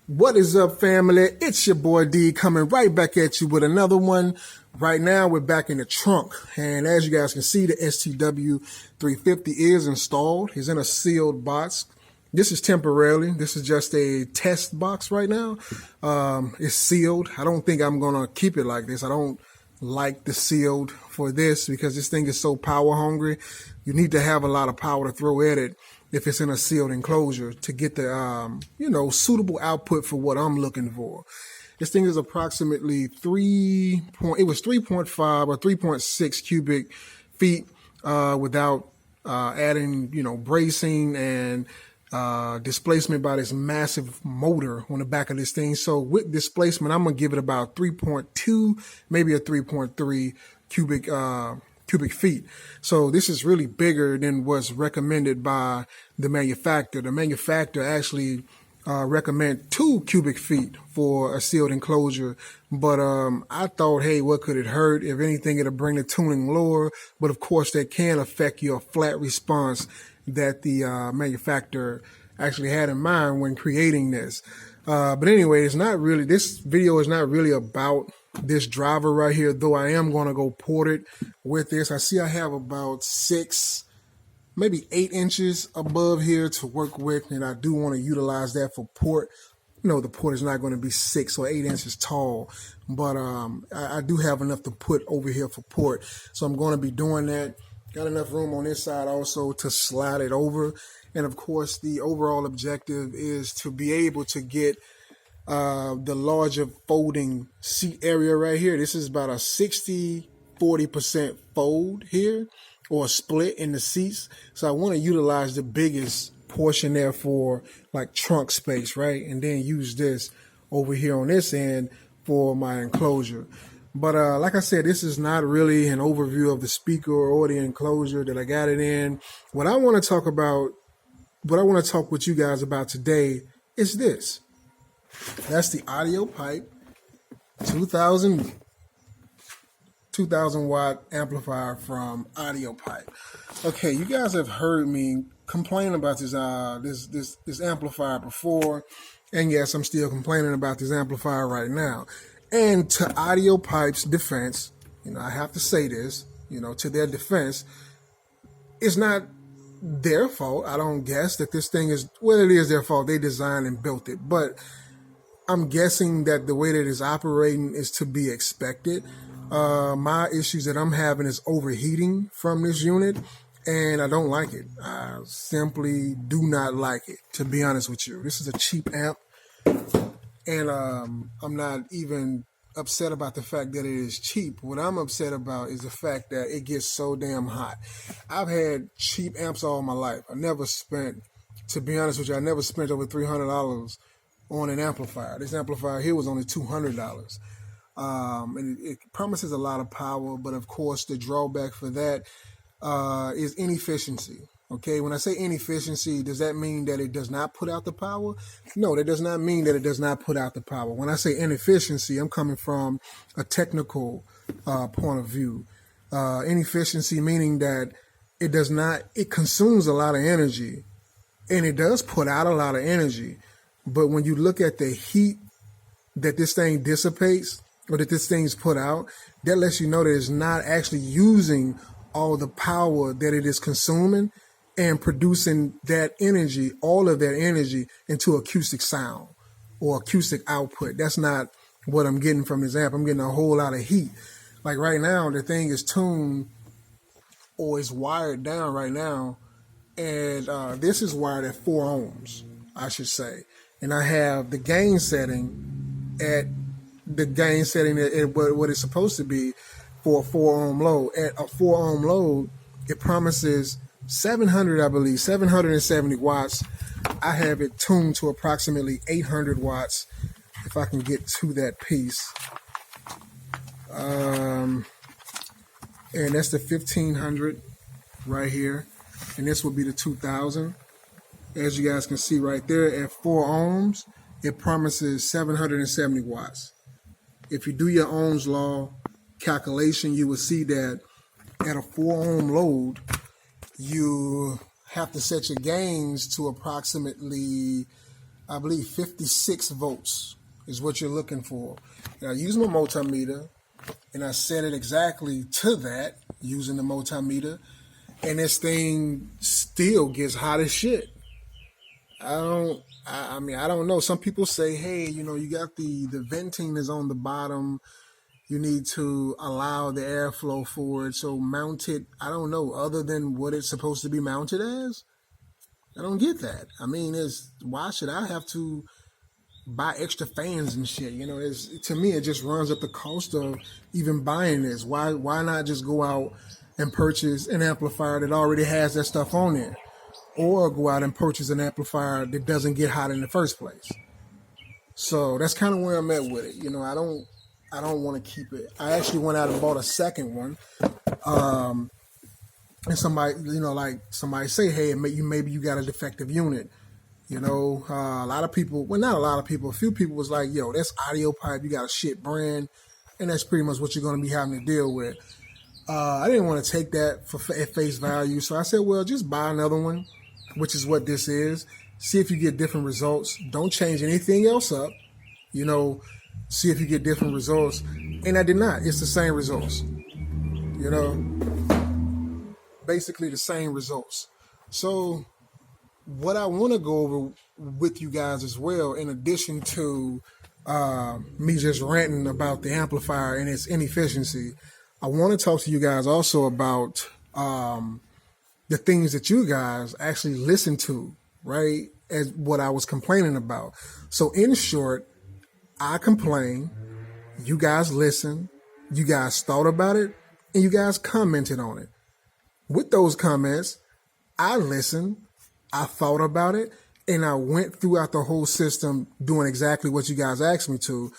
What is up, family? It's your boy D coming right back at you with another one. Right now, we're back in the trunk. And as you guys can see, the STW 350 is installed. It's in a sealed box. This is temporarily. This is just a test box right now. It's sealed. I don't think I'm going to keep it like this. I don't like the sealed for this because this thing is so power hungry. You need to have a lot of power to throw at it if it's in a sealed enclosure to get the, suitable output for what I'm looking for. This thing is approximately it was 3.5 or 3.6 cubic feet without adding, bracing and displacement by this massive motor on the back of this thing. So with displacement, I'm going to give it about 3.2, maybe a 3.3 cubic feet. So this is really bigger than what's recommended by the manufacturer. The manufacturer actually recommend 2 cubic feet for a sealed enclosure. But I thought, hey, what could it hurt? If anything, it'll bring the tuning lower. But of course, that can affect your flat response that the manufacturer actually had in mind when creating this. But anyway, this video is not really about this driver right here, though I am going to go port it with this. I see I have about 6, maybe 8 inches above here to work with, and I do want to utilize that for port. The port is not going to be 6 or 8 inches tall, but I do have enough to put over here for port. So I'm going to be doing that. Got enough room on this side also to slide it over. And of course, the overall objective is to be able to get the larger folding seat area right here. This is about a 60-40% fold here, or split in the seats. So I want to utilize the biggest portion there for like trunk space, right? And then use this over here on this end for my enclosure. But like I said, this is not really an overview of the speaker or the enclosure that I got it in. What I want to talk with you guys about today is this. That's the audio pipe, 2000 watt amplifier from Audio Pipe. Okay, you guys have heard me complain about this amplifier before, and yes, I'm still complaining about this amplifier right now. And to Audio Pipe's defense, I have to say this, to their defense, it's not their fault. I don't guess that this thing is, well, it is their fault. They designed and built it, but I'm guessing that the way that it's operating is to be expected. My issues that I'm having is overheating from this unit, and I don't like it. I simply do not like it, to be honest with you. This is a cheap amp, and I'm not even upset about the fact that it is cheap. What I'm upset about is the fact that it gets so damn hot. I've had cheap amps all my life. To be honest with you, I never spent over $300 on an amplifier. This amplifier here was only $200. And it promises a lot of power, but of course the drawback for that is inefficiency. Okay, when I say inefficiency, does that mean that it does not put out the power? No, that does not mean that it does not put out the power. When I say inefficiency, I'm coming from a technical point of view. Inefficiency meaning that it consumes a lot of energy, and it does put out a lot of energy. But when you look at the heat that this thing dissipates, or that this thing's put out, that lets you know that it's not actually using all the power that it is consuming and producing that energy, all of that energy, into acoustic sound or acoustic output. That's not what I'm getting from this amp. I'm getting a whole lot of heat. Like right now, the thing is tuned, or is wired down right now, and this is wired at 4 ohms, I should say. And I have the gain setting at what it's supposed to be for a 4 ohm load. At a 4 ohm load, it promises 770 watts. I have it tuned to approximately 800 watts. If I can get to that piece. And that's the 1500 right here. And this will be the 2000. As you guys can see right there, at 4 ohms, it promises 770 watts. If you do your Ohm's law calculation, you will see that at a 4 ohm load, you have to set your gains to approximately I believe 56 volts is what you're looking for. And I use my multimeter, and I set it exactly to that using the multimeter, and this thing still gets hot as shit. I mean, I don't know. Some people say, hey, you got the venting is on the bottom. You need to allow the airflow for it. So mount it, I don't know, other than what it's supposed to be mounted as. I don't get that. I mean, why should I have to buy extra fans and shit? To me, it just runs up the cost of even buying this. Why not just go out and purchase an amplifier that already has that stuff on there? Or go out and purchase an amplifier that doesn't get hot in the first place. So that's kind of where I'm at with it. I don't want to keep it. I actually went out and bought a second one. And somebody say, hey, maybe you got a defective unit. A lot of people, well, not a lot of people, a few people was like, yo, that's audio pipe. You got a shit brand. And that's pretty much what you're going to be having to deal with. I didn't want to take that at face value. So I said, well, just buy another one, which is what this is. See if you get different results. Don't change anything else up. See if you get different results. And I did not. It's the same results. Basically the same results. So what I want to go over with you guys as well, in addition to me just ranting about the amplifier and its inefficiency, I want to talk to you guys also about the things that you guys actually listen to, right? As what I was complaining about. So in short, I complain, you guys listen, you guys thought about it, and you guys commented on it. With those comments, I listened, I thought about it, and I went throughout the whole system doing exactly what you guys asked me to.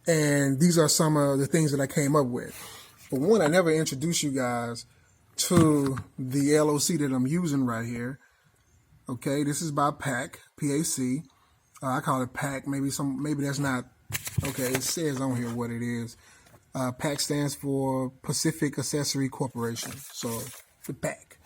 And these are some of the things that I came up with. But one, I never introduced you guys to the LOC that I'm using right here. Okay, this is by PAC, P-A-C. I call it PAC. Maybe that's not. Okay, it says on here what it is. PAC stands for Pacific Accessory Corporation. So the PAC.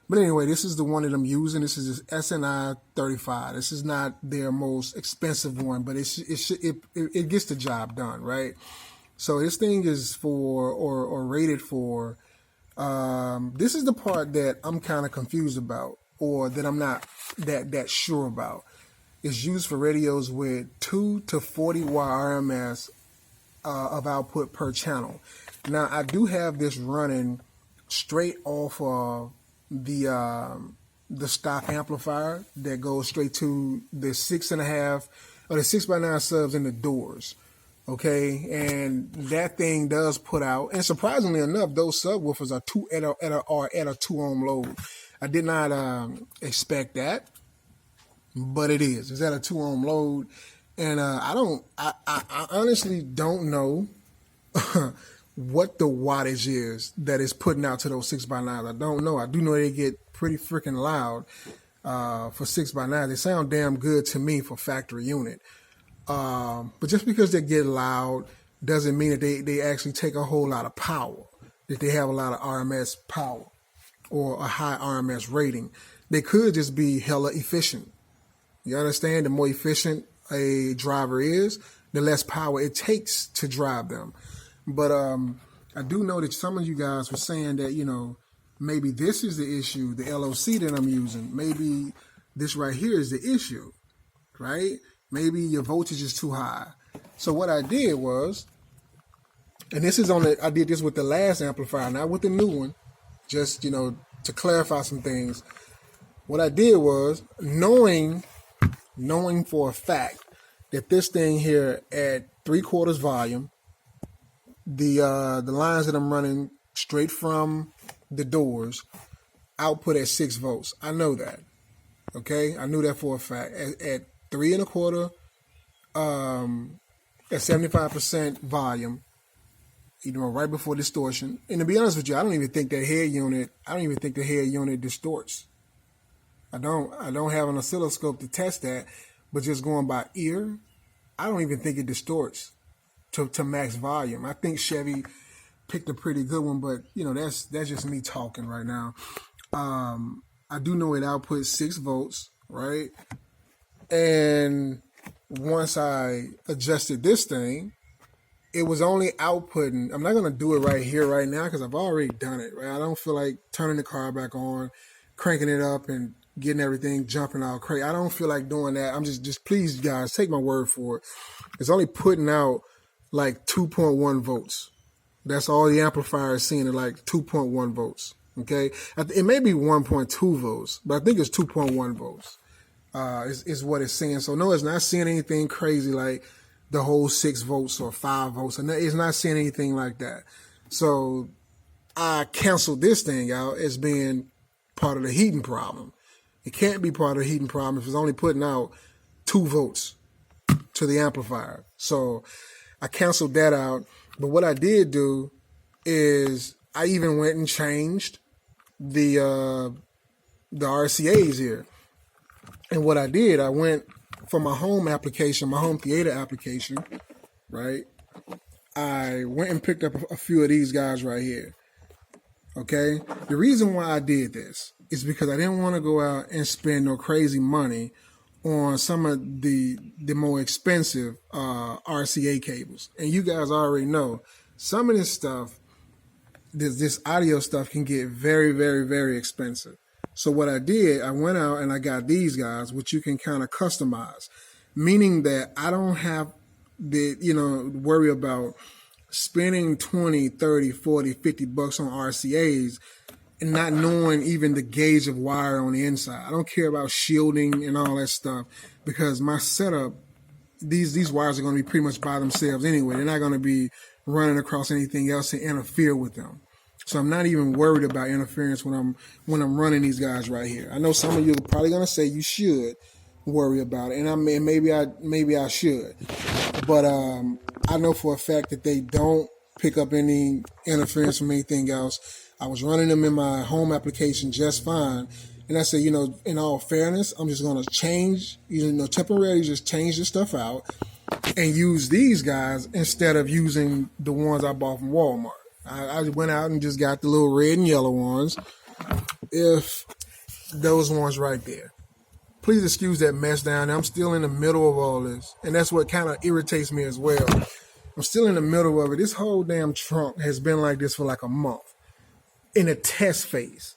But anyway, this is the one that I'm using. This is SNI 35. This is not their most expensive one, but it gets the job done, right? So this thing is for or rated for. This is the part that I'm kind of confused about, or that I'm not that sure about. It's used for radios with 2 to 40 watt RMS of output per channel. Now I do have this running straight off of the stock amplifier that goes straight to the 6.5 or the 6x9 subs in the doors. Okay, and that thing does put out, and surprisingly enough, those subwoofers are at a 2 ohm load. I did not expect that, but it is. It's at a 2 ohm load, and I honestly don't know what the wattage is that is putting out to those 6x9s. I don't know. I do know they get pretty freaking loud for 6x9s. They sound damn good to me for factory unit. But just because they get loud doesn't mean that they actually take a whole lot of power, that they have a lot of RMS power or a high RMS rating. They could just be hella efficient. You understand? The more efficient a driver is, the less power it takes to drive them. But I do know that some of you guys were saying that, maybe this is the issue, the LOC that I'm using. Maybe this right here is the issue, right? Maybe your voltage is too high. So what I did was, and this is I did this with the last amplifier, not with the new one, just, to clarify some things. What I did was, knowing for a fact that this thing here at 3/4 volume, the lines that I'm running straight from the doors output at 6 volts. I know that. Okay, I knew that for a fact. At 3 1/4, at 75% volume, right before distortion. And to be honest with you, I don't even think the head unit distorts. I don't have an oscilloscope to test that, but just going by ear, I don't even think it distorts to max volume. I think Chevy picked a pretty good one, but that's just me talking right now. I do know it outputs 6 volts, right? And once I adjusted this thing, it was only outputting. I'm not going to do it right here, right now, because I've already done it, right? I don't feel like turning the car back on, cranking it up, and getting everything jumping out crazy. I don't feel like doing that. I'm just please, guys, take my word for it. It's only putting out like 2.1 volts. That's all the amplifier is seeing, at like 2.1 volts. Okay, it may be 1.2 volts, but I think it's 2.1 volts. Is what it's saying. So no, it's not seeing anything crazy like the whole 6 volts or 5 volts. It's not seeing anything like that. So I canceled this thing out as being part of the heating problem. It can't be part of the heating problem if it's only putting out 2 volts to the amplifier. So I canceled that out. But what I did do is I even went and changed the RCAs here. And what I did, I went for my home application, my home theater application, right? I went and picked up a few of these guys right here. Okay? The reason why I did this is because I didn't want to go out and spend no crazy money on some of the more expensive RCA cables. And you guys already know some of this stuff, this audio stuff can get very, very, very expensive. So what I did, I went out and I got these guys, which you can kind of customize, meaning that I don't have to, worry about spending 20, 30, 40, 50 bucks on RCAs and not knowing even the gauge of wire on the inside. I don't care about shielding and all that stuff because my setup, these wires are going to be pretty much by themselves anyway. They're not going to be running across anything else and interfere with them. So I'm not even worried about interference when I'm running these guys right here. I know some of you are probably going to say you should worry about it, and maybe I should, but I know for a fact that they don't pick up any interference from anything else. I was running them in my home application just fine, and I said, in all fairness, I'm just going to change, temporarily just change this stuff out and use these guys instead of using the ones I bought from Walmart. I went out and just got the little red and yellow ones. If those ones right there. Please excuse that mess down there. I'm still in the middle of all this. And that's what kind of irritates me as well. I'm still in the middle of it. This whole damn trunk has been like this for like a month. In a test phase.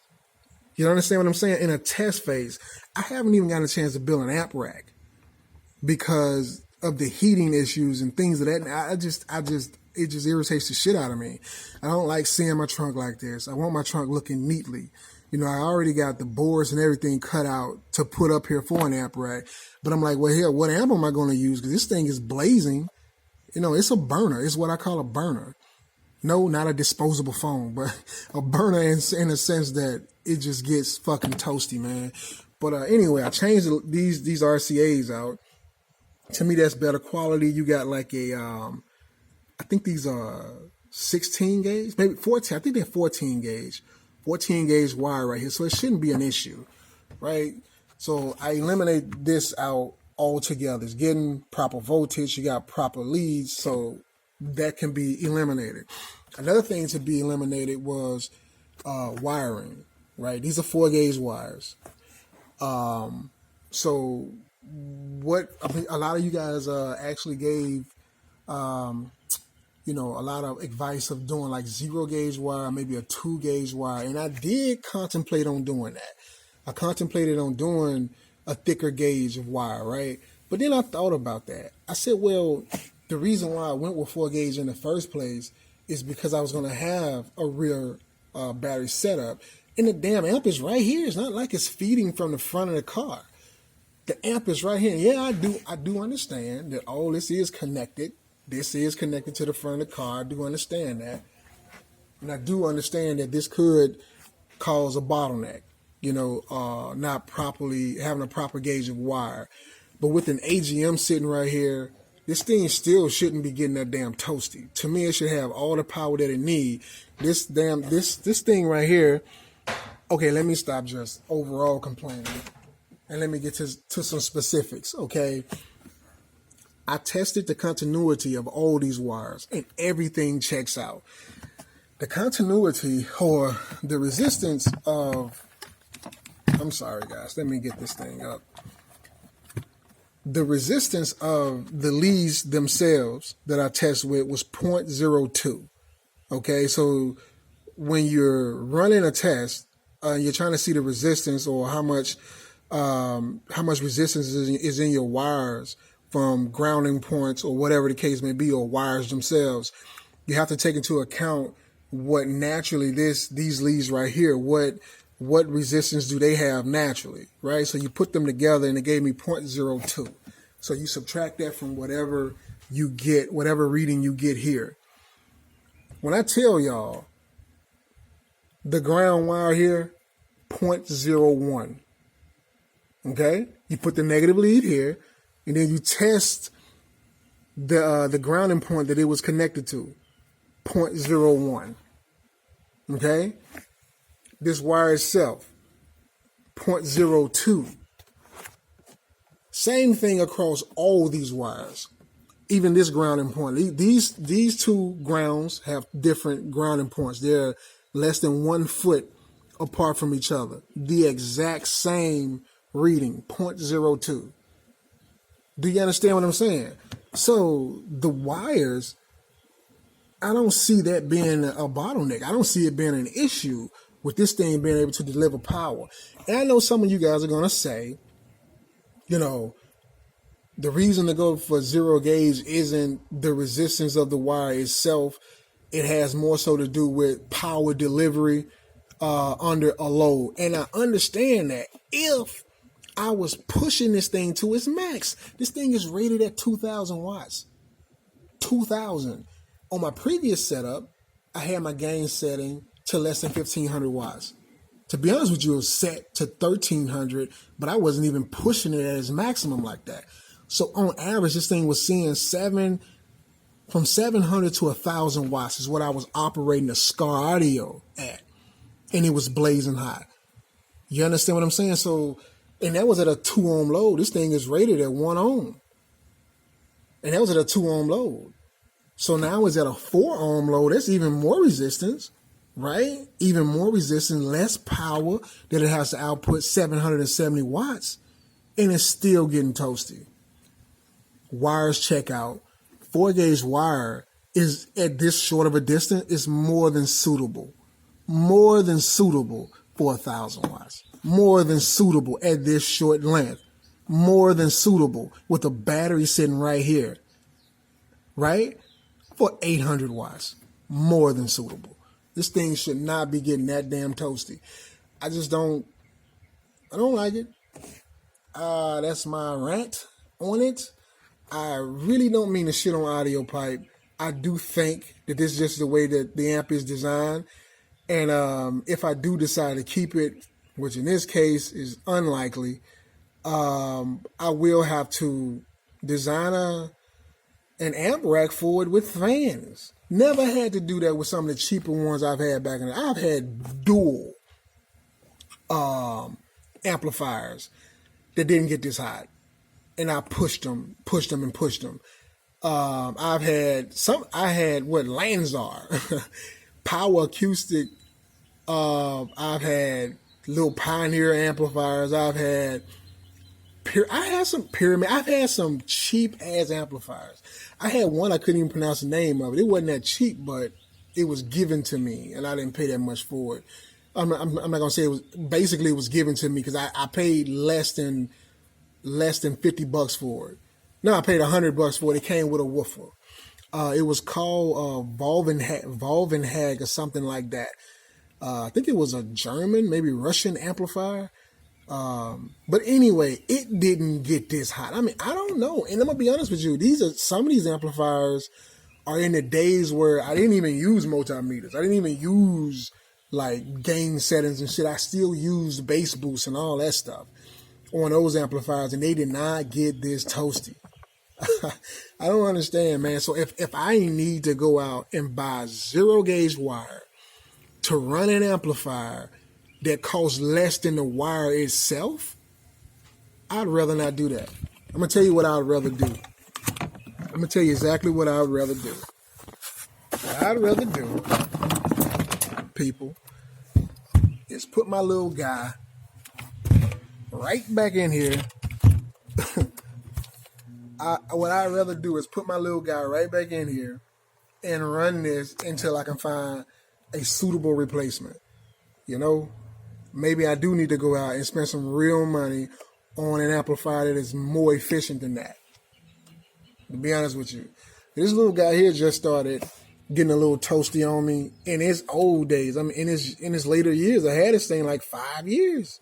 You understand what I'm saying? In a test phase. I haven't even gotten a chance to build an amp rack. Because of the heating issues and things of that. It just irritates the shit out of me. I don't like seeing my trunk like this. I want my trunk looking neatly. I already got the boards and everything cut out to put up here for an amp rack. But I'm like, well, here, what amp am I going to use? Because this thing is blazing. It's a burner. It's what I call a burner. No, not a disposable phone, but a burner in a sense that it just gets fucking toasty, man. But anyway, I changed these RCAs out. To me, that's better quality. You got like I think these are 16 gauge, maybe 14. I think they're 14 gauge. 14 gauge wire right here. So it shouldn't be an issue, right? So I eliminate this out altogether. It's getting proper voltage. You got proper leads. So that can be eliminated. Another thing to be eliminated was wiring, right? These are 4 gauge wires. So a lot of you guys actually gave a lot of advice of doing like 0 gauge wire, maybe a 2 gauge wire. And I did contemplate on doing that. I contemplated on doing a thicker gauge of wire, right? But then I thought about that. I said, well, the reason why I went with 4 gauge in the first place is because I was going to have a rear battery setup. And the damn amp is right here. It's not like it's feeding from the front of the car. The amp is right here. Yeah, I do understand that all this is connected. This is connected to the front of the car. I do understand that. And I do understand that this could cause a bottleneck, not properly having a proper gauge of wire. But with an AGM sitting right here, this thing still shouldn't be getting that damn toasty. To me, it should have all the power that it needs. This thing right here. Okay, let me stop just overall complaining. And let me get to some specifics, okay? I tested the continuity of all these wires and everything checks out. The continuity or the resistance of, I'm sorry guys, let me get this thing up. the resistance of the leads themselves that I tested with was 0.02. Okay, so when you're running a test, you're trying to see the resistance or how much resistance is in your wires from grounding points or whatever the case may be, or wires themselves. You have to take into account what naturally these leads right here, what resistance do they have naturally, right? So you put them together and it gave me 0.02. So you subtract that from whatever you get, whatever reading you get here. When I tell y'all the ground wire here, 0.01. Okay? You put the negative lead here, and then you test the grounding point that it was connected to, 0.01. Okay? This wire itself, 0.02. Same thing across all these wires. Even this grounding point. These two grounds have different grounding points. They're less than 1 foot apart from each other. The exact same reading, 0.02. Do you understand what I'm saying? So the wires, I don't see that being a bottleneck. I don't see it being an issue with this thing being able to deliver power. And I know some of you guys are going to say, you know, the reason to go for zero gauge isn't the resistance of the wire itself. It has more so to do with power delivery under a load. And I understand that if I was pushing this thing to its max, this thing is rated at 2,000 watts. 2,000. On my previous setup, I had my gain setting to less than 1,500 watts. To be honest with you, it was set to 1,300, but I wasn't even pushing it at its maximum like that. So on average, this thing was seeing from 700 to 1,000 watts is what I was operating the Scar Audio at. And it was blazing hot. You understand what I'm saying? So, and that was at a 2 ohm load. This thing is rated at 1 ohm. And that was at a 2 ohm load. So now it's at a 4 ohm load. That's even more resistance, right? Even more resistance, less power that it has to output 770 watts. And it's still getting toasty. Wires check out. 4 gauge wire is at this short of a distance is more than suitable. More than suitable for 1,000 watts. More than suitable at this short length. More than suitable with a battery sitting right here. Right? For 800 watts. More than suitable. This thing should not be getting that damn toasty. I don't like it. That's my rant on it. I really don't mean to shit on audio pipe. I do think that this is just the way that the amp is designed. And if I do decide to keep it, which in this case is unlikely, I will have to design an amp rack for it with fans. Never had to do that with some of the cheaper ones I've had back in the day. I've had dual amplifiers that didn't get this hot. And I pushed them. I had Lanzar, power acoustic. I've had little Pioneer amplifiers. I had some Pyramid. I've had some cheap ass amplifiers. I had one I couldn't even pronounce the name of it. It wasn't that cheap, but it was given to me, and I didn't pay that much for it. I'm not gonna say it was. Basically, it was given to me because I paid less than $50 for it. No, I paid $100 for it. It came with a woofer. It was called Volvenhag or something like that. I think it was a German, maybe Russian amplifier. But anyway, it didn't get this hot. I mean, I don't know. And I'm gonna be honest with you. Some of these amplifiers are in the days where I didn't even use multimeters. I didn't even use like gain settings and shit. I still used bass boosts and all that stuff on those amplifiers, and they did not get this toasty. I don't understand, man. So if I need to go out and buy 0 gauge wire to run an amplifier that costs less than the wire itself, I'd rather not do that. I'm going to tell you what I'd rather do. I'm going to tell you exactly what I would rather do. What I'd rather do, people, is put my little guy right back in here what I'd rather do is put my little guy right back in here and run this until I can find a suitable replacement. You know, maybe I do need to go out and spend some real money on an amplifier that is more efficient than that. To be honest with you, this little guy here just started getting a little toasty on me in his old days. I mean, in his later years, I had this thing like 5 years.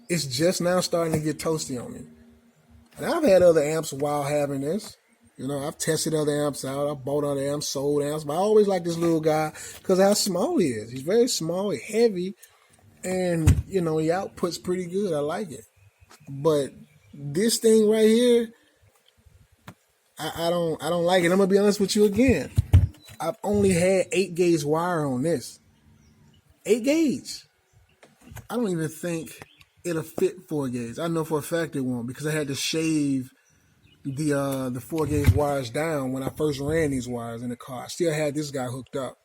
It's just now starting to get toasty on me. And I've had other amps while having this. You know, I've tested other amps out. I've bought other amps, sold amps. But I always like this little guy because of how small he is. He's very small, heavy, and, you know, he outputs pretty good. I like it. But this thing right here, I don't like it. I'm going to be honest with you again. I've only had 8 gauge wire on this. 8 gauge. I don't even think it'll fit 4 gauge. I know for a fact it won't because I had to shave the 4 gauge wires down when I first ran these wires in the car. I still had this guy hooked up.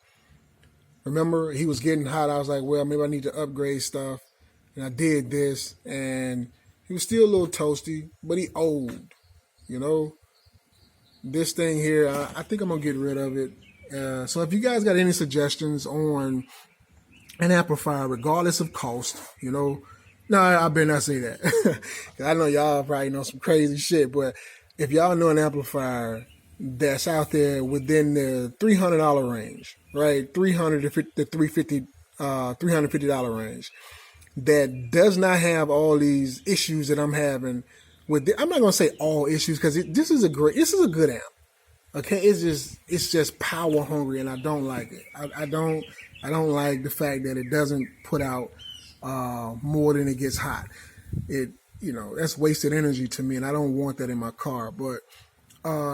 Remember, he was getting hot. I was like, well, maybe I need to upgrade stuff. And I did this, and he was still a little toasty, but he old, you know. This thing here, I think I'm going to get rid of it. So if you guys got any suggestions on an amplifier, regardless of cost, you know, no, I better not say that. I know y'all probably know some crazy shit, but if y'all know an amplifier that's out there within the $300 range, right, $300 to $350 range, that does not have all these issues that I'm having with I'm not gonna say all issues because this is a good amp. Okay, it's just power hungry, and I don't like it. I don't like the fact that it doesn't put out more than it gets hot. That's wasted energy to me, and I don't want that in my car. But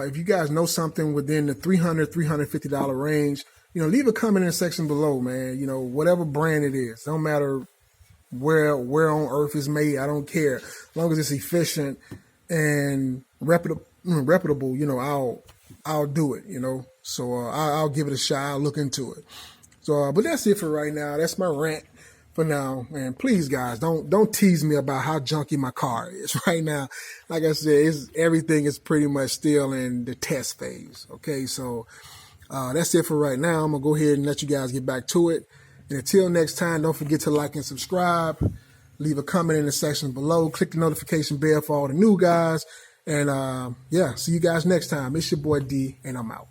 if you guys know something within the $350 range, leave a comment in the section below, man. Whatever brand it is, don't matter where on earth it's made. I don't care, as long as it's efficient and reputable. I'll do it. So I'll give it a shot. I'll look into it. So, but that's it for right now. That's my rant for now. And please, guys, don't tease me about how junky my car is right now. Like I said, everything is pretty much still in the test phase. Okay, so that's it for right now. I'm gonna go ahead and let you guys get back to it. And until next time, don't forget to like and subscribe. Leave a comment in the section below. Click the notification bell for all the new guys. And see you guys next time. It's your boy D, and I'm out.